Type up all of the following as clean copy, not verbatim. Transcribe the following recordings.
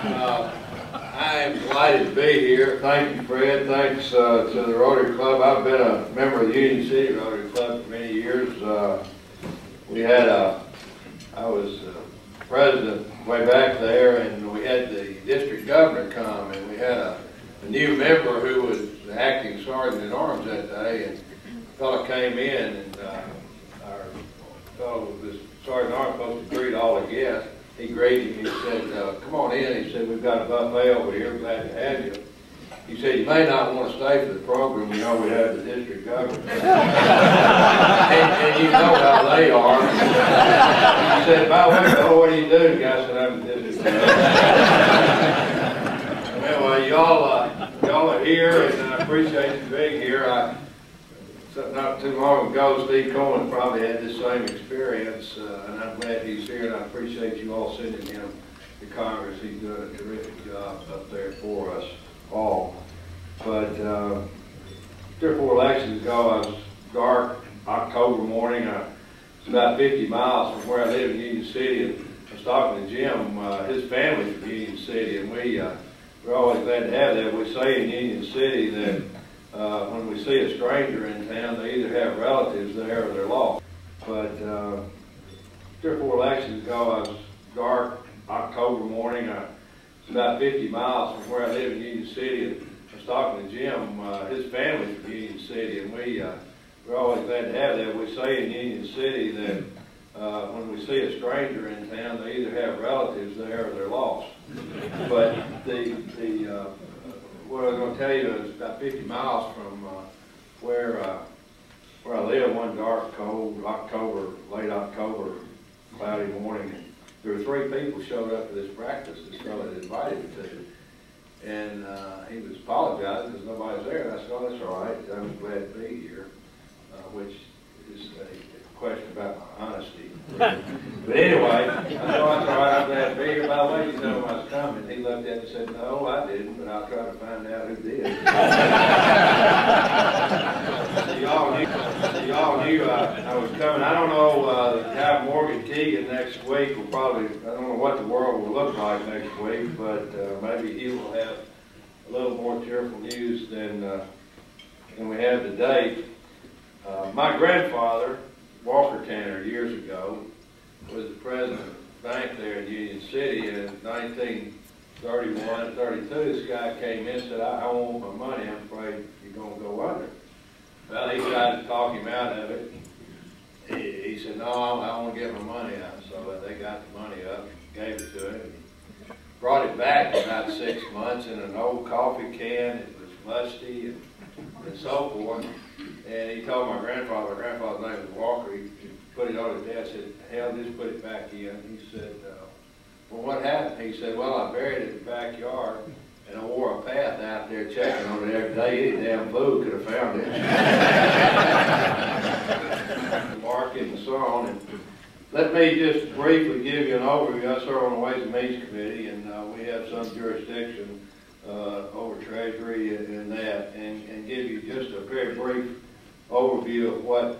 I am delighted to be here. Thank you, Fred. Thanks to the Rotary Club. I've been a member of the Union City Rotary Club for many years. I was president way back there, and we had the district governor come, and we had a new member who was the acting sergeant at arms that day, and the fellow came in, and our fellow, this sergeant at arms, supposed to greet all the guests. He greeted him. He said, "Come on in." He said, "We've got a buffet over here. Glad to have you." He said, "You may not want to stay for the program. You know we have the district governor." and you know how they are. He said, "By the way, fellow, what do you do?" The guy said, "I'm the district governor." Anyway, y'all are here, and I appreciate you being here. Not too long ago, Steve Cohen probably had this same experience, and I'm glad he's here, and I appreciate you all sending him to Congress. He's doing a terrific job up there for us all. But 3 or 4 elections ago, I was dark October morning. I was about 50 miles from where I live in Union City, and I was talking to Jim. His family's from Union City, and we're always glad to have that. We say in Union City that when we see a stranger in town, they either have relatives there or they're lost. But 3 or 4 elections ago, I was dark October morning. I was about 50 miles from where I live in Union City, and I was talking to Jim. His family's from Union City, and we're always glad to have that. We say in Union City that when we see a stranger in town, they either have relatives there or they're lost. But what I was going to tell you is about 50 miles from where I live, one dark, cold late October, cloudy morning, and there were 3 people showed up to this practice this fellow had invited me to. And he was apologizing because nobody's there. And I said, "Oh, that's all right. I'm glad to be here," which is a question about my honesty. But anyway, I said, "Oh, that's all right. I'm glad to be here. By the way, you know I was coming." He looked at it and said, "No, I didn't, but I'll try to find out who did." Y'all knew I was coming. I don't know, the guy Morgan Keegan next week will probably, I don't know what the world will look like next week, but maybe he will have a little more cheerful news than we have today. My grandfather, Walker Tanner, years ago, was the president of the bank there in Union City, and in 1931, 32, this guy came in and said, I want my money. I'm afraid you're going to go under." Well, he tried to talk him out of it. He said, "No, I want to get my money out." So they got the money up, gave it to him, and brought it back in about 6 months in an old coffee can. It was musty and so forth. And he told my grandfather's name was Walker. He put it on his desk and said, "Hell, just put it back in." He said, "Well, what happened?" He said, "Well, I buried it in the backyard, and I wore a path out there checking on it every day. Any damn fool could have found it." Mark it and so on. And let me just briefly give you an overview. I serve on the Ways and Means Committee, and we have some jurisdiction over Treasury and that, and give you just a very brief overview of what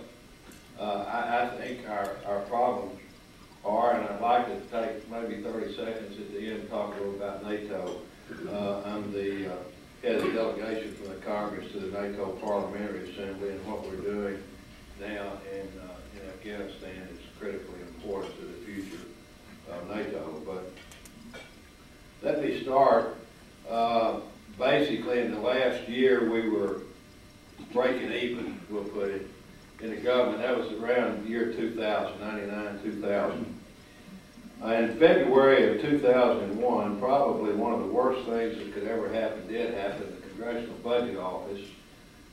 I think our problems are, and I'd like to take maybe 30 seconds at the end and talk a little about NATO. I'm the head of the delegation from the Congress to the NATO Parliamentary Assembly, and what we're doing now in Afghanistan is critically important to the future of NATO. But let me start. Basically, in the last year, we were breaking even, we'll put it, in the government. That was around the year 2000, 99, 2000. In February of 2001, probably one of the worst things that could ever happen did happen. The Congressional Budget Office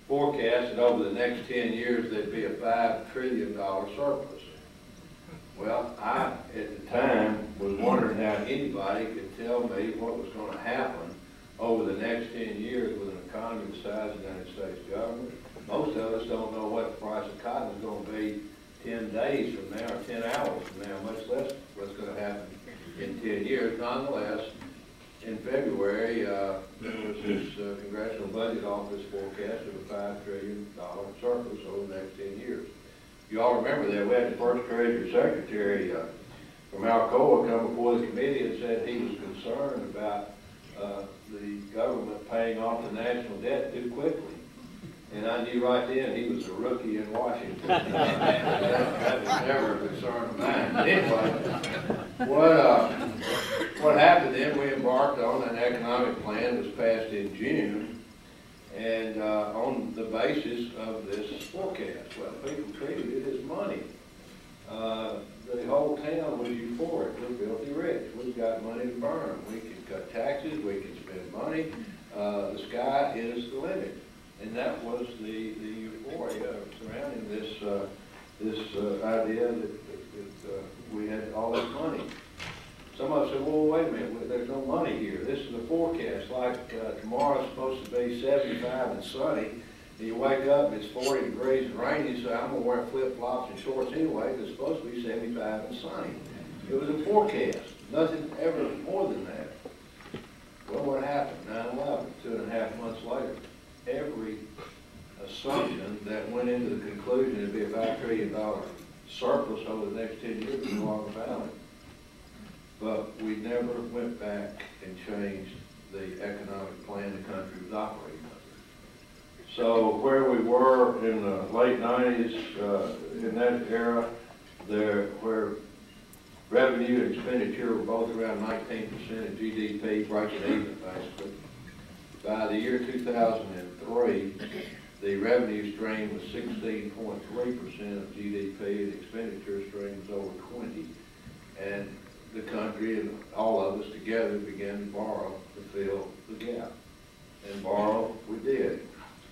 forecast that over the next 10 years there'd be a $5 trillion surplus. Well, I, at the time, was wondering how anybody could tell me what was going to happen over the next 10 years with an economy the size of the United States government. Most of us don't know what the price of cotton is going to be 10 days from now or 10 hours from now, much less what's going to happen in 10 years. Nonetheless, in February, there was this Congressional Budget Office forecast of a $5 trillion surplus over the next 10 years. You all remember that. We had the first Treasury Secretary from Alcoa come before the committee and said he was concerned about the government paying off the national debt too quickly. And I knew right then he was a rookie in Washington. That was never a concern of mine. Anyway, what happened then, we embarked on an economic plan that was passed in June, and on the basis of this forecast. Well, people treated it as money. The whole town was euphoric. We're filthy rich. We've got money to burn. We can cut taxes. We can spend money. The sky is the limit. And that was the euphoria surrounding this idea that we had all this money. Some of us said, well, wait a minute, there's no money here. This is a forecast. Like tomorrow's supposed to be 75 and sunny. And you wake up and it's 40 degrees and rainy, so I'm going to wear flip-flops and shorts anyway, because it's supposed to be 75 and sunny. It was a forecast. Nothing ever more than that. Well, what happened? 9/11, 2.5 months later. Every assumption that went into the conclusion it'd be a $5 trillion surplus over the next 10 years was no longer valid. But we never went back and changed the economic plan the country was operating under. So where we were in the late 90s, in that era, where revenue and expenditure were both around 19% of GDP, breaking even basically. By the year 2003, the revenue stream was 16.3% of GDP, and the expenditure stream was over 20%. And the country and all of us together began to borrow to fill the gap. And borrow we did.